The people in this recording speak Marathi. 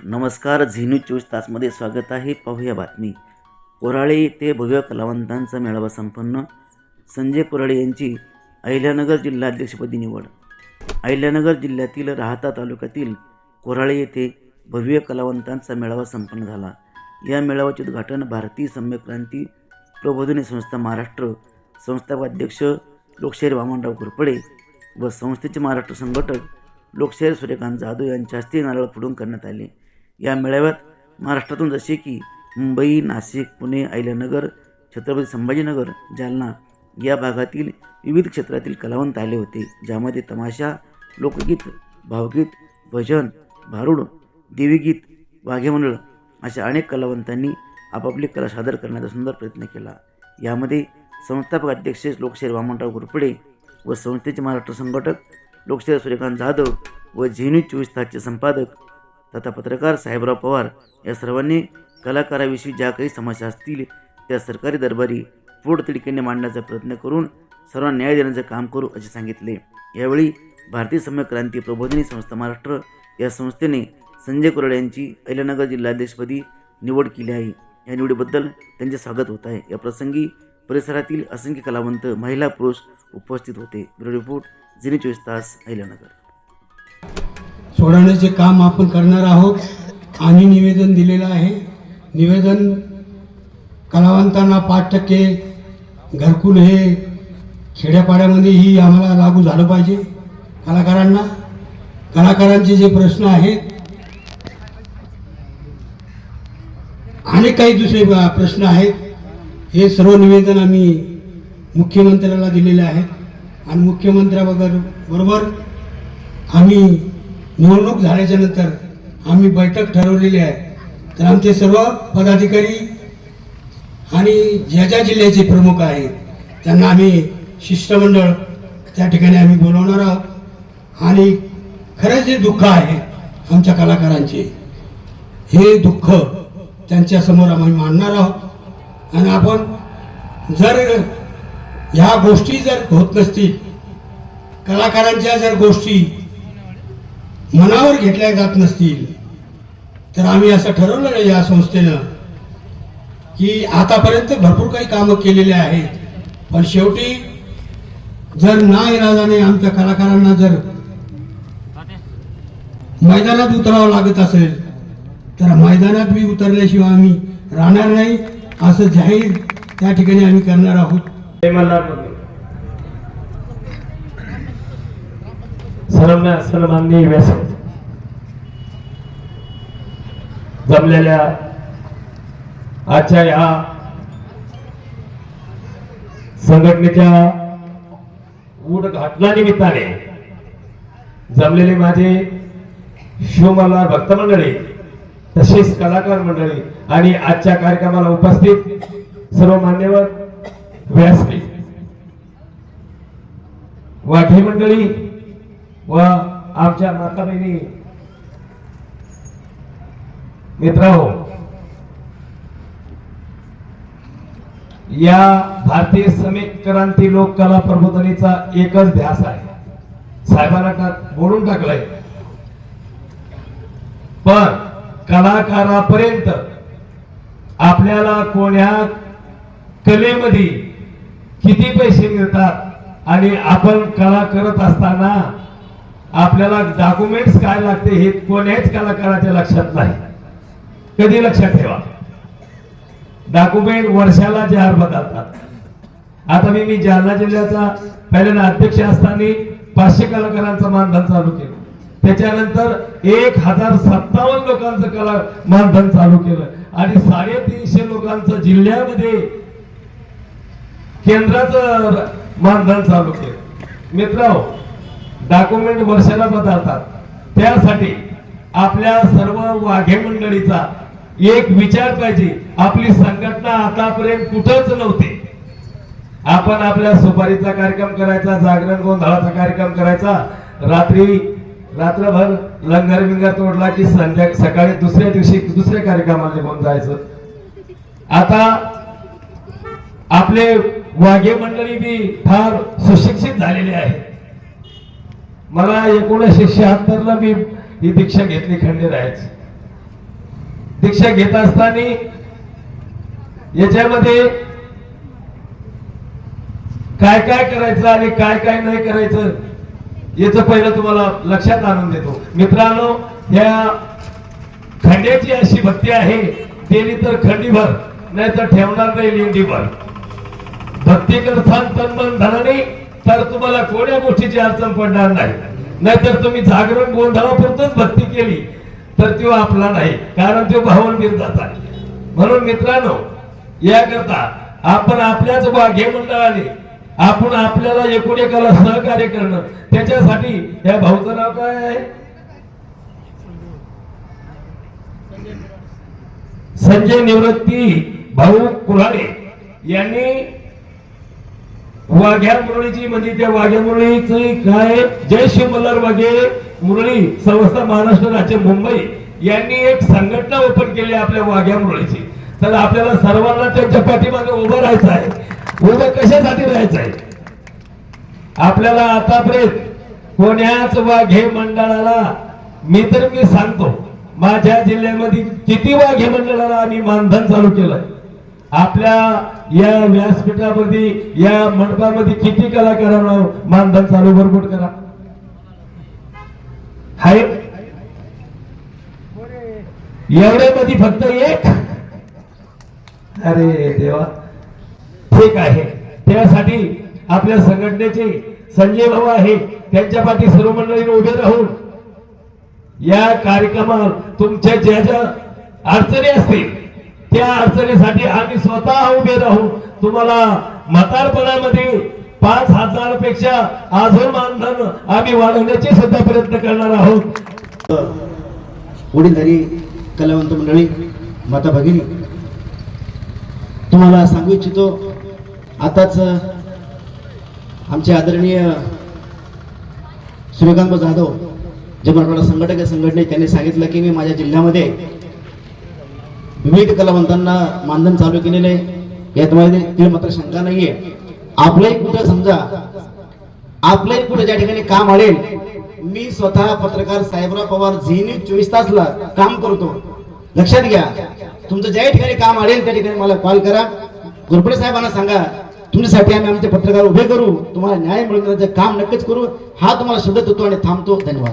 नमस्कार. झी न्यूज 24 तासमध्ये स्वागत आहे. पाहूया बातमी. कोराळे येथे भव्य कलावंतांचा मेळावा संपन्न. संजय कोराळे यांची अहिल्यानगर जिल्हाध्यक्षपदी निवड. अहिल्यानगर जिल्ह्यातील राहाता तालुक्यातील कोराळे येथे भव्य कलावंतांचा मेळावा संपन्न झाला. या मेळाव्याचे उद्घाटन भारतीय सम्यक क्रांती प्रबोधिनी संस्था महाराष्ट्र संस्थापक अध्यक्ष लोकशाहीर वामनराव घोरपडे व संस्थेचे महाराष्ट्र संघटक लोकशाहीर सूर्यकांत जाधव यांच्या हस्ते नारळ फोडून करण्यात आले. या मेळाव्यात महाराष्ट्रातून जसे की मुंबई, नाशिक, पुणे, अहिल्यानगर, छत्रपती संभाजीनगर, जालना या भागातील विविध क्षेत्रातील कलावंत आले होते, ज्यामध्ये तमाशा, लोकगीत, भावगीत, भजन, भारुड, देवीगीत, वाघे मंडळ अशा अनेक कलावंतांनी आपापली कला सादर करण्याचा सुंदर प्रयत्न केला. यामध्ये संस्थापक अध्यक्ष लोकशाहीर वामनराव घोरपडे व संस्थेचे महाराष्ट्र संघटक लोकशाहीर सूर्यकांत जाधव व झी न्यूज 24 तासचे संपादक तथा पत्रकार साहेबराव पवार या सर्वांनी कलाकाराविषयी ज्या काही समस्या असतील त्या सरकारी दरबारी पोटतिडकीने मांडण्याचा प्रयत्न करून सर्वांना न्याय देण्याचे काम करू असे सांगितले. यावेळी भारतीय सम्यक क्रांती प्रबोधिनी संस्था महाराष्ट्र या संस्थेने संजय कोराळे यांची अहिल्यानगर जिल्हाध्यक्षपदी निवड केली आहे. या निवडीबद्दल त्यांचे स्वागत होत आहे. या प्रसंगी परिसरातील असंख्य कलावंत, महिला, पुरुष उपस्थित होते. ब्युरो रिपोर्ट, झी न्यूज 24 तास, अहिल्यानगर. सोडवण्याचे काम आपण करणार आहोत आणि निवेदन दिलेलं आहे. निवेदन कलावंतांना 5% घरकुल हे खेड्यापाड्यामध्येही आम्हाला लागू झालं पाहिजे. कलाकारांचे जे प्रश्न आहेत आणि काही दुसरे प्रश्न आहेत, हे सर्व निवेदन आम्ही मुख्यमंत्र्याला दिलेले आहेत आणि मुख्यमंत्र्याबरोबर आम्ही निवडणूक झाल्याच्या नंतर आम्ही बैठक ठरवलेली आहे. तर आमचे सर्व पदाधिकारी आणि ज्या ज्या जिल्ह्याचे प्रमुख आहेत त्यांना आम्ही शिष्टमंडळ त्या ठिकाणी आम्ही बोलवणार आहोत आणि खरं जे दुःख आहे आमच्या कलाकारांचे, हे दुःख त्यांच्यासमोर आम्ही मांडणार आहोत. आणि आपण जर ह्या गोष्टी जर होत नसतील, कलाकारांच्या जर गोष्टी मनावर घेतल्या जात नसतील, तर आम्ही असं ठरवलं नाही या संस्थेनं की आतापर्यंत भरपूर काही कामं केलेले आहेत, पण शेवटी जर नाईलाजाने आमच्या कलाकारांना जर मैदानात उतरावं लागत असेल तर मैदानात बी उतरल्याशिवाय आम्ही राहणार नाही, असं जाहीर त्या ठिकाणी आम्ही करणार आहोत. सन्माननीय व्यासपीठ जमलेल्या आजच्या या संघटनेच्या उद्घाटनानिमित्ताने जमलेले माझे शिवमल्हार भक्त मंडळी, तसेच कलाकार मंडळी आणि आजच्या कार्यक्रमाला उपस्थित सर्व मान्यवर, व्यासपीठ, वाघे मंडळी व आमच्या माता बहिणी, मित्रांनो, या भारतीय सम्यक क्रांती लोक कला प्रबोधनीचा एकच ध्यास आहे. साहेबांना बोलून टाकलंय, पण कलाकारापर्यंत आपल्याला कोण्या कलेमध्ये किती पैसे मिळतात आणि आपण कला करत असताना आपल्याला डॉक्युमेंट्स काय लागते हे कोण्याच कलाकाराच्या लक्षात नाही. कधी लक्षात ठेवा, डॉक्युमेंट वर्षाला 4 बदलतात. आता मी जालना जिल्ह्याचा पहिल्यांदा अध्यक्ष असताना 500 कलाकारांचं मानधन चालू केलं. त्याच्यानंतर 1057 लोकांचं कला मानधन चालू केलं आणि 350 लोकांचं जिल्ह्यामध्ये केंद्राचं मानधन चालू केलं. मित्रांनो, डॉक्युमेंट वर्षाला बदलतात. त्यासाठी आपल्या सर्व वाघे मंडळीचा एक विचार पाहिजे. आपली संघटना आतापर्यंत कुठंच नव्हती. आपण आपल्या सुपारीचा कार्यक्रम करायचा, जागरण गोंधळाचा कार्यक्रम करायचा, रात्रभर लंगर विंगर तोडला की सकाळी दुसऱ्या दिवशी दुसऱ्या कार्यक्रमाला निघून जायचं. आता आपले वाघे मंडळी बी फार सुशिक्षित झालेले आहेत. मला 1976 ला मी ही दीक्षा घेतली खंडेरायाची. दीक्षा घेत असताना याच्यामध्ये काय काय करायचं आणि काय काय नाही करायचं याचं पहिलं तुम्हाला लक्षात आणून देतो. मित्रांनो, या खंड्याची अशी भक्ती आहे, दिली तर खंडीभर, नाही तर ठेवणार नाही लेंडीभर. भक्ती करताल तन मन धनाने, तर तुम्हाला कोण्या गोष्टीची अडचण पडणार नाही. नाहीतर तुम्ही जागरण गोंधळापुरतच भक्ती केली तर तो आपला नाही, कारण तो भावनबीर जाता. म्हणून मित्रांनो, याकरता आपण आपल्याच वाघे मंडळाने आपण आपल्याला एकूण एकाला सहकार्य करणं, त्याच्यासाठी या भाऊचं नाव काय आहे? संजय निवृत्ती भाऊ कुऱ्हाडे यांनी वाघ्या मुरळीची, म्हणजे त्या वाघ्या मुरळीची काय, जय शिव मल्हार वाघे मुरळी संस्था महाराष्ट्र राज्य मुंबई यांनी एक संघटना ओपन केली आपल्या वाघ्या मुरळीची. तर आपल्याला सर्वांना त्यांच्या पाठीमागे उभं राहायचं आहे. उभं कशासाठी राहायचं आहे? आपल्याला आतापर्यंत कोण्याच वाघे मंडळाला मी सांगतो, माझ्या जिल्ह्यामध्ये किती वाघे मंडळाला आम्ही मानधन चालू केलंय. आपल्या या व्यासपीठामध्ये, या मंडपामध्ये किती कलाकारांना मानधन चालू भरपूर करा हाय. एवढ्यामध्ये फक्त एक, अरे देवा, ठीक आहे. त्यासाठी आपल्या संघटनेचे संजय भाऊ आहे, त्यांच्या पाठी सर्व मंडळीने उभे राहून या कार्यक्रमात तुमच्या ज्या ज्या अडचणी असतील त्या अडचणीसाठी आम्ही स्वतः उभे राहून तुम्हाला म्हातारपणामध्ये 5,000 पेक्षा अजून मानधन आम्ही वाढवण्याचे सुद्धा प्रयत्न करणार आहोत. वडीलधारी कलावंत मंडळी, माता भगिनी, तुम्हाला सांगू इच्छितो, आताच आमचे आदरणीय सूर्यकांत जाधव जे मराठवाडा संघटक संघटने, त्यांनी सांगितलं की मी माझ्या जिल्ह्यामध्ये विविध कलावंतांना मानधन चालू केलेले आहे. यात मात्र शंका नाहीये. आपलंही कुठं समजा, आपलंही कुठं ज्या ठिकाणी काम आढळेल, मी स्वतः पत्रकार साहेबराव पवार झी 24 तासला काम करतो. लक्षात घ्या, तुमचं ज्या ठिकाणी काम आढळेल त्या ठिकाणी मला कॉल करा. घोरपडे साहेबांना सांगा, तुमच्यासाठी आम्ही आमचे पत्रकार उभे करू, तुम्हाला न्याय मिळवण्याचं काम नक्कीच करू. हा तुम्हाला शब्द देतो आणि थांबतो. धन्यवाद.